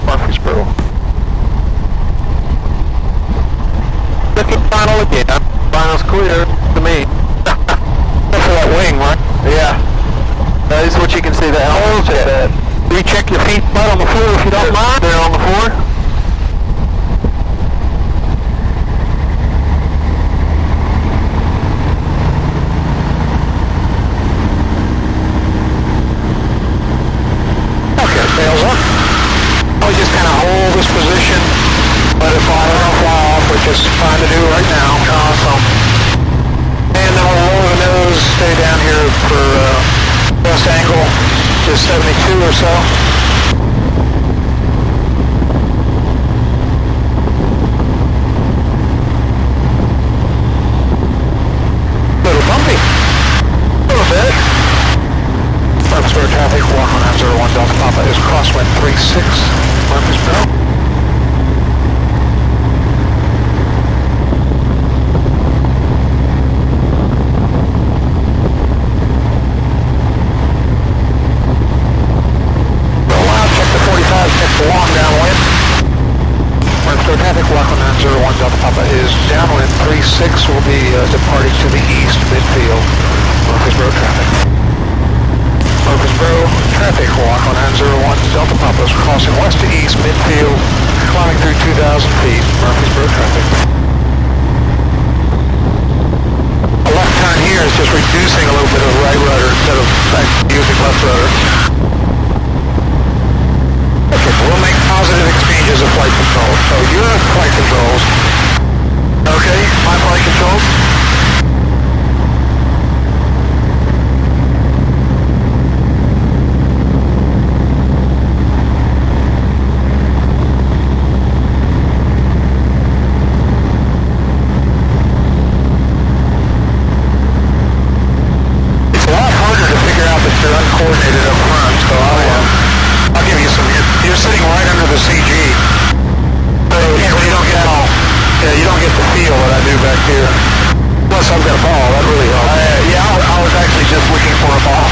Murfreesboro. Looking final again. Final's clear to me. For that wing, right? Yeah. That is what you can see. The helmet. Check that. Recheck your feet flat on the floor if you don't mind. They're on the floor. Okay, tails up. We just kind of hold this position, let it fly off, which is fine to do right now. Awesome. And then we'll lower the nose, stay down here for best angle, just 72 or so. Little bumpy. A little bit. Murfreesboro traffic, 1901 Delta Papa is crosswind 36, Murfreesboro. Long downwind. Murfreesboro traffic, Waco 901 Delta Papa is downwind 36, will be departing to the east midfield. Murfreesboro traffic. Murfreesboro traffic, Waco 901 Delta Papa is crossing west to east midfield, climbing through 2,000 feet. Murfreesboro traffic. A left turn here is just reducing a little bit of right rudder instead of using left rudder. We'll make positive exchanges of flight control. So your flight controls. Okay, my flight controls. It's a lot harder to figure out that you're uncoordinated up front, so I'll give you some. You're sitting right under the CG. So you don't get all. Yeah, you don't get the feel that I do back here. Plus, I've got a ball. That really helps. Yeah, I was actually just looking for a ball.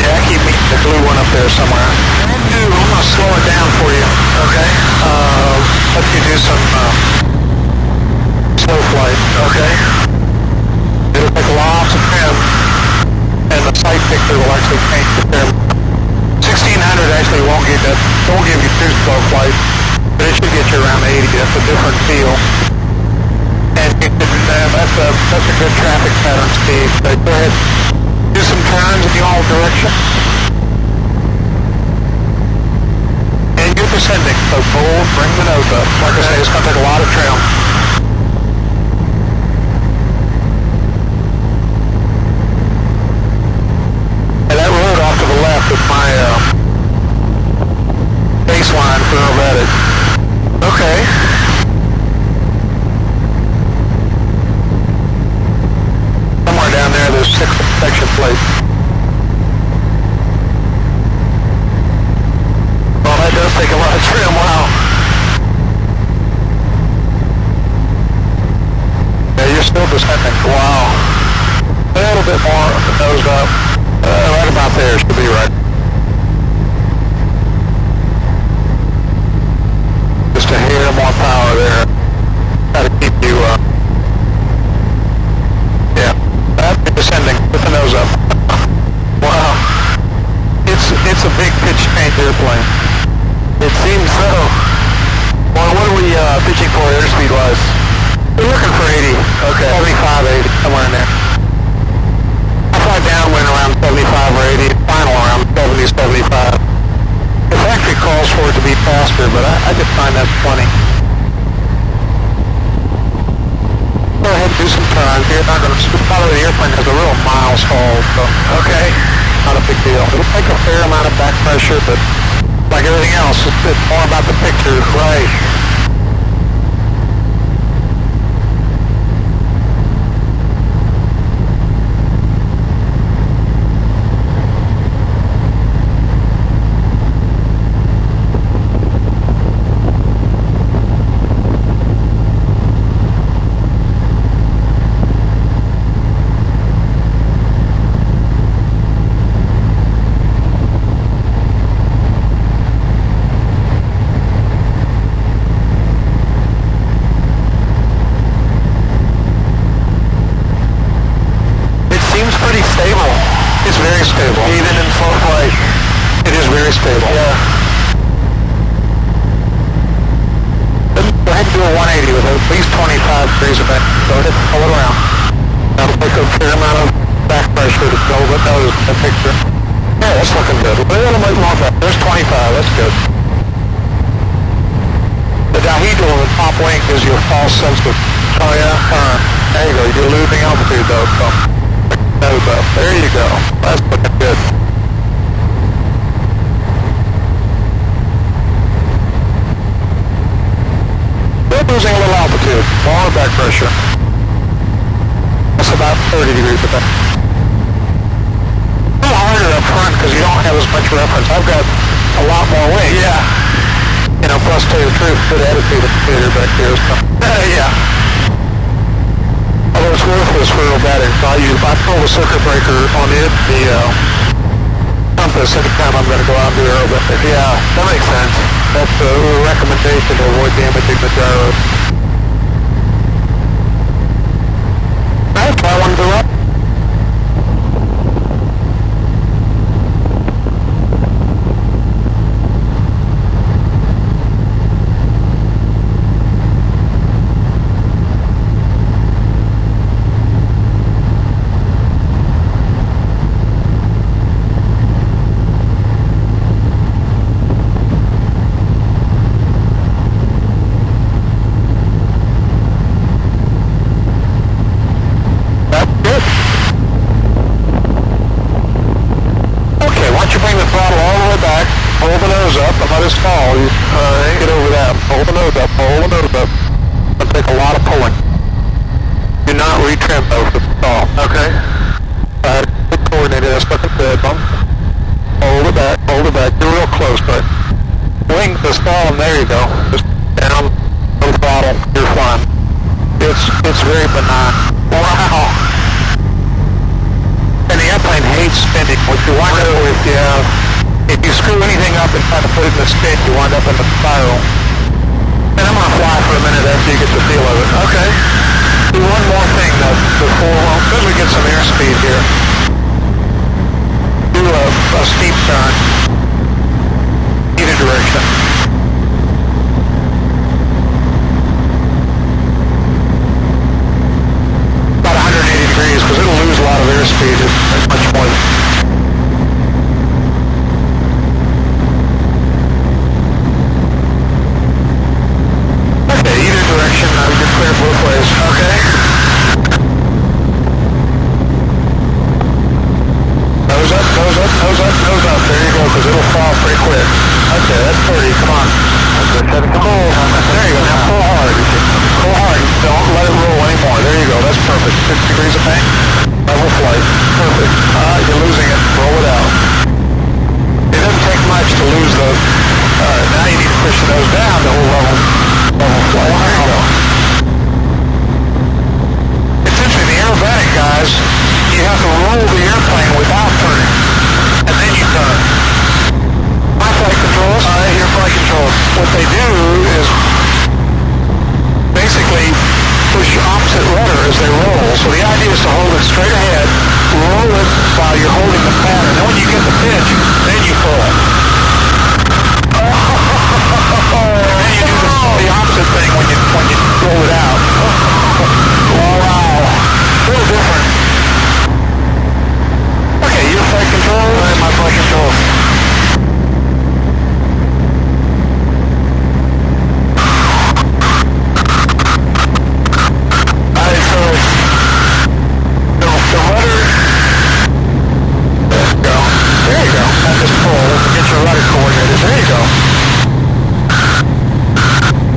Yeah, I keep meeting the blue one up there somewhere. I'm going to slow it down for you. Okay. Let you do some slow flight. Okay. It'll take lots of trim, and the sight picture will actually change the trim. 1600 actually won't give you too slow flight, but it should get you around 80. That's a different feel. And that's a good traffic pattern speed. So go ahead, do some turns in all directions. And you're descending, so bold, bring the nose up. Like I say, it's going to take a lot of trim. And that road off to the left is my baseline for Reddit. Okay. Somewhere down there's 6 inspection plates. Well, that does take a lot of trim. Wow. Yeah, you're still descending. Wow. A little bit more nose up. Right about there should be right. Just a hair more power there. Try to keep you, yeah. That's descending with the nose up. Wow. It's a big pitch change airplane. It seems so. Well, what are we pitching for airspeed-wise? We're looking for 80. Okay. 75, 80, somewhere in there. I fly downwind around 75 or 80, final around 70, 75. The factory calls for it to be faster, but I just find that funny. Go ahead and do some turns. You're not going to, by the way, the airplane has a real miles haul, so Okay. not a big deal. It'll take a fair amount of back pressure, but like everything else, it's more about the picture. Right. It's very stable. Even in slow flight. It is very stable. Yeah. Go ahead and do a 180 with at least 25 degrees of back. Go ahead, pull it around. That'll take a fair amount of back pressure to go with the picture. Yeah, that's looking good. A little bit more back. There's 25. That's good. The dihedral in the top wing gives you a false sense of, Oh, yeah? there you go. You're losing altitude though. So, nose up. There you go. That's looking good. Still losing a little altitude. More back pressure. That's about 30 degrees of back. A little harder up front because you don't have as much reference. I've got a lot more weight. Yeah. You know, plus tell you the truth, good attitude at the theater back there. So. Yeah. Although it's worthless for aerobatic, I pull the circuit breaker on it, the compass, anytime I'm going to go out and do aerobatic. Yeah, that makes sense. That's a recommendation to avoid damaging the gyros. Alright, try one to up. Hold the nose up. I'm not as tall. Alright, get over that. Hold the nose up. Hold the nose up. It'll take a lot of pulling. Do not retrim though for the stall. Okay. Alright, get coordinated. That's what I said. Hold it back. Hold it back. You're real close, but wing the stall, and there you go. Just down, no throttle. You're fine. It's very benign. Wow. And the airplane hates spinning. What you wind up with, if you screw anything up and try to put it in the spin, you wind up in the spiral. And I'm going to fly for a minute after you get the feel of it. Okay. Do one more thing though before, as we get some airspeed here. Do a steep turn. Either direction. About 180 degrees because it'll lose a lot of airspeed as much more. Clear both ways. Okay. Nose up, nose up, nose up, nose up. There you go, because it'll fall pretty quick. Okay, that's 30. Come on. Pull. There you go. Now pull hard. Pull hard. Don't let it roll anymore. There you go. That's perfect. 6 degrees of bank. Level flight. Perfect. You're losing it. Roll it out. It doesn't take much to lose the... now you need to push the nose down to hold level flight. There you go. Aerobatic guys, you have to roll the airplane without turning, and then you turn. My flight controls? Your flight controls. What they do is basically push opposite rudder as they roll. So the idea is to hold it straight ahead, roll it while you're holding the pattern. Then when you get the pitch, then you pull. And then you do the opposite thing when you roll it out. Wow. A little different. Okay, your flight control and my flight control. Alright, so the rudder. There you go. There you go. Now just pull. Get your rudder coordinated. There you go.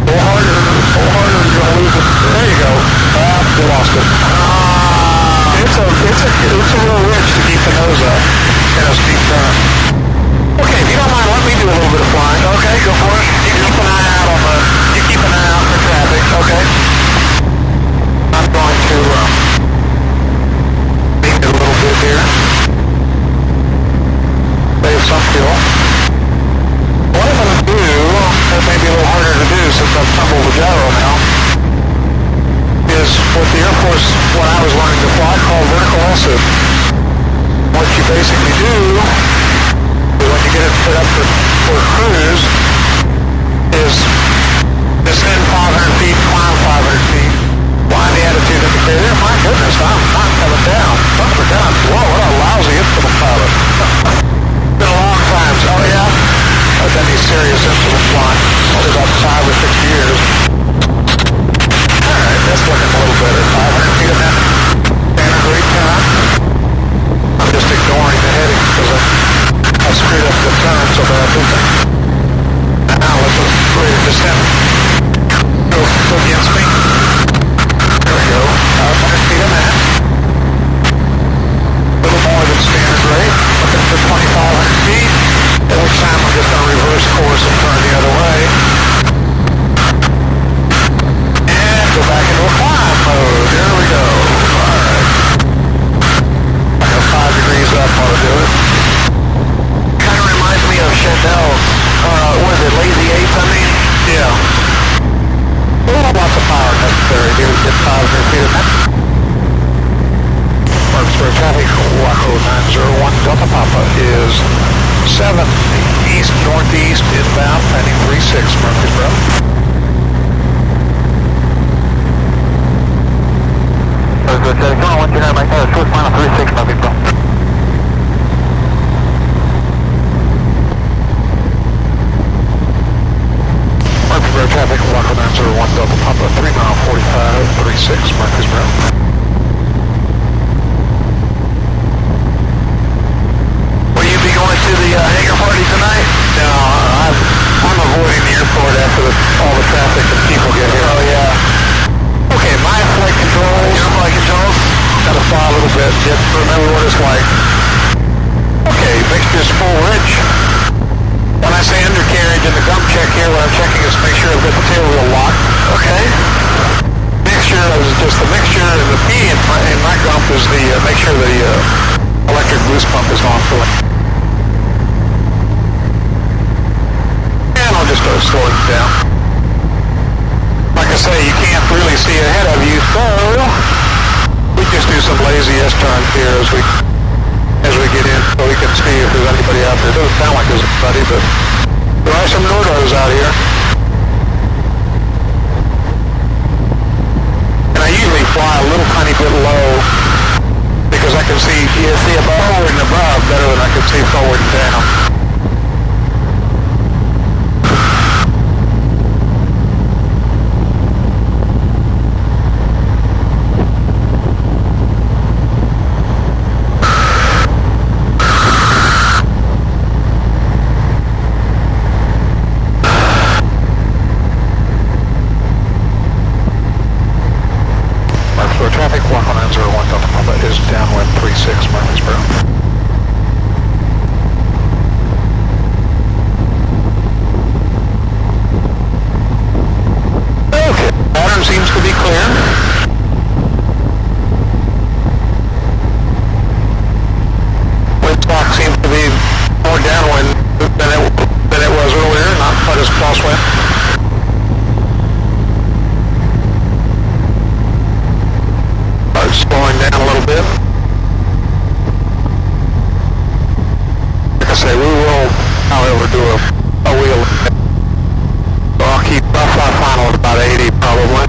Pull harder. Pull harder. You're gonna lose it. There you go. You lost it. It's a little rich to keep the nose up in a steep turn. Okay, if you don't mind, let me do a little bit of flying. Okay, go for it. You keep an eye out for traffic. Okay. I'm going to lean it a little bit here. Save some fuel. What I'm going to do, that may be a little harder to do since I've tumbled the gyro now, is what the Air Force, when I was learning to fly, called vertical SID. What you basically do is when you get it set up for cruise is descend 500 feet, climb 500 feet, flying the attitude indicator. My goodness, I'm coming down. Coming down. Whoa, what a lousy instrument pilot. Been a long time. Oh yeah? I've done these serious instrument flying. Only about 5 or 6 years. Alright, that's looking a little better. 500 feet a minute. Standard rate time. I'm just ignoring the heading because I screwed up the turn so badly. Now let's ready to descend. Go against me. There we go. 500 feet a minute. A little more than standard rate. Looking for 2,500 feet. At which time I'm just going to reverse course and turn the other way. Go back into a climb mode. There we go. Alright. I got 5 degrees up while I do it. Kind of reminds me of Chanel. What is it, Lazy 8s, I mean? Yeah. Lots of power necessary here to get 500 feet a minute. Murfreesboro traffic, Waco 901 Delta Papa is 7 east northeast inbound, pending 36 Murfreesboro. Good, come on, 129 back there, short final 36 Murfreesboro. Murfreesboro traffic, Waco 901 Delta Papa, 3 mile 45, 36 Murfreesboro. Will you be going to the hangar party tonight? No, full rich. When I say undercarriage in the gump check here, what I'm checking is to make sure I've got the tail wheel locked. Okay. Mixture is just the mixture, and the P in my gump is the make sure the electric boost pump is on fully. And I'll just start slowing it down. Like I say, you can't really see ahead of you, so we just do some lazy S-turns here as we get in, so we can see if there's anybody out there. It doesn't sound like there's anybody, but there are some Nordos out here. And I usually fly a little tiny bit low because I can see forward and above better than I can see forward and down. Traffic 11901 Delta Papa is downwind 36 Murfreesboro. Okay, pattern seems to be clear. Wind stock seems to be more downwind than it was earlier, not quite as crosswind. Slowing down a little bit. Like I say, we will, however, do a wheel. So I'll keep fly final at about 80 probably.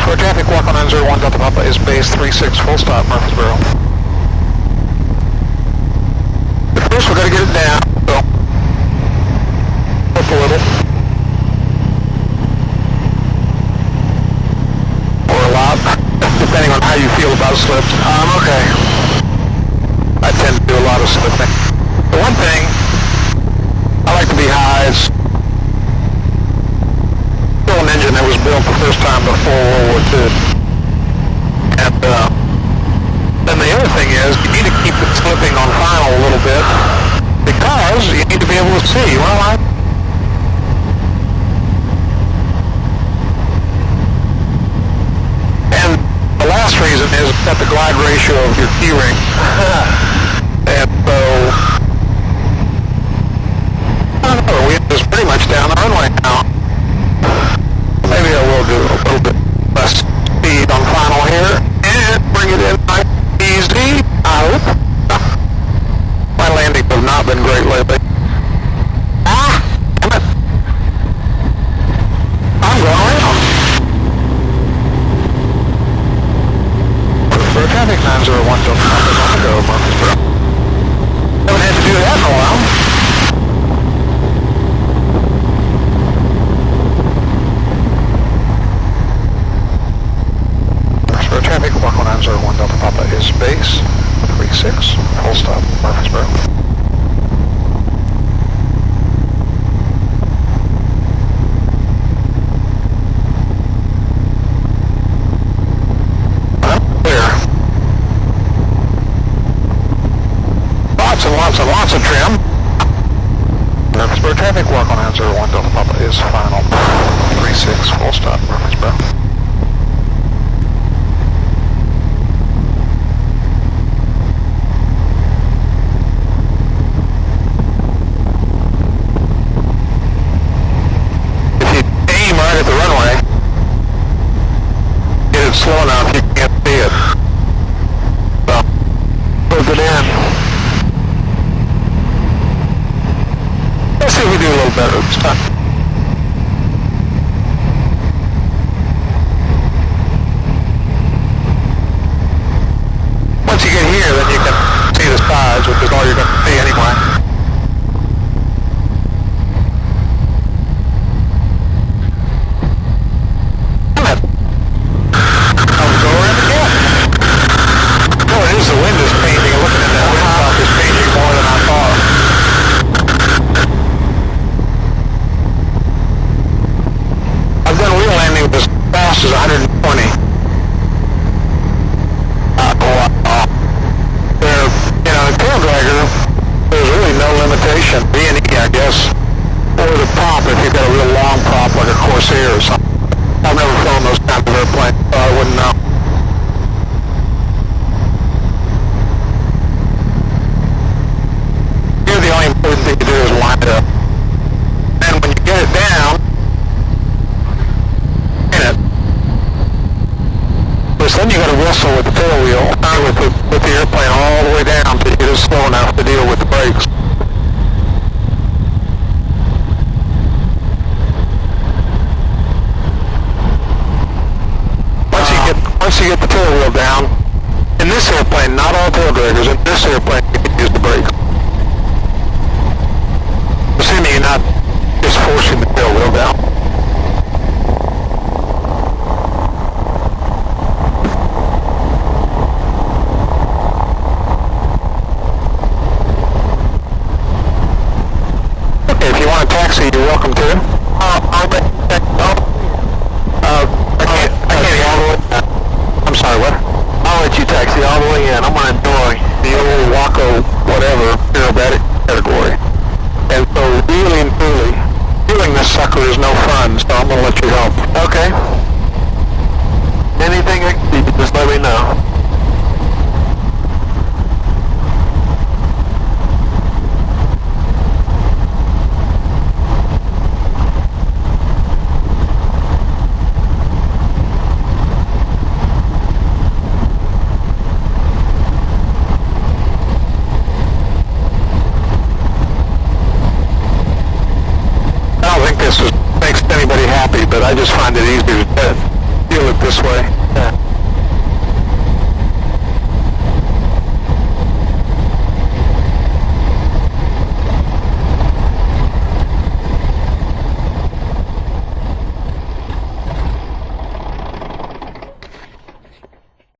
For traffic, walk on 901 Delta Papa is base 36 full stop Murfreesboro. First, we're going to get it down. So up a little. Depending on how you feel about slips. Okay. I tend to do a lot of slipping. The one thing, I like to be high. It's still an engine that was built the first time before World War II. And then the other thing is, you need to keep it slipping on final a little bit because you need to be able to see. Well, the last reason is that the glide ratio of your keyring. And so, I don't know, we is pretty much down the runway now. Maybe I will do a little bit less speed on final here and bring it in nice easy. I hope. My landings have not been great lately. Damn it. I'm going around. For traffic 901 Delta Papa is on the go, Murfreesboro. Haven't had to do that in a while. Murfreesboro traffic 11901 Delta Papa is base 36 full stop Murfreesboro. Lots of trim. Murfreesboro traffic, walk on 901 Delta Papa is final. 36 full stop Murfreesboro. If you aim right at the runway, get it slow enough you can't see it. So, close it in. Let's see if we do a little better this time. Once you get here, then you can see the sides, which is all you're going to see anyway. Damn it. I'll go around again. Oh, it is the wind is changing. Looking at that wind top is changing more than I thought. Wheel landing was as fast as 120. Wow. Aviation, B&E, I guess, or the prop if you've got a real long prop like a Corsair or something. I've never flown those kinds of airplanes, so I wouldn't know. Here the only important thing to do is line it up. And when you get it down, in it, then you got to wrestle with the tail wheel, with the airplane all the way down until you get it slow enough to deal with the brakes. Once you get the tail wheel down, in this airplane, not all tail draggers, in this airplane you can use the brakes. Assuming you're not just forcing the tail wheel down. Okay, if you want a taxi, you're welcome to. I'm sorry, what? I'll let you taxi all the way in. I'm going to enjoy The old Waco, whatever, aerobatic category. And so really and truly, doing this sucker is no fun, so I'm going to let you help. Okay. Anything I can do, just let me know. This makes anybody happy, but I just find it easier to deal it this way. Yeah.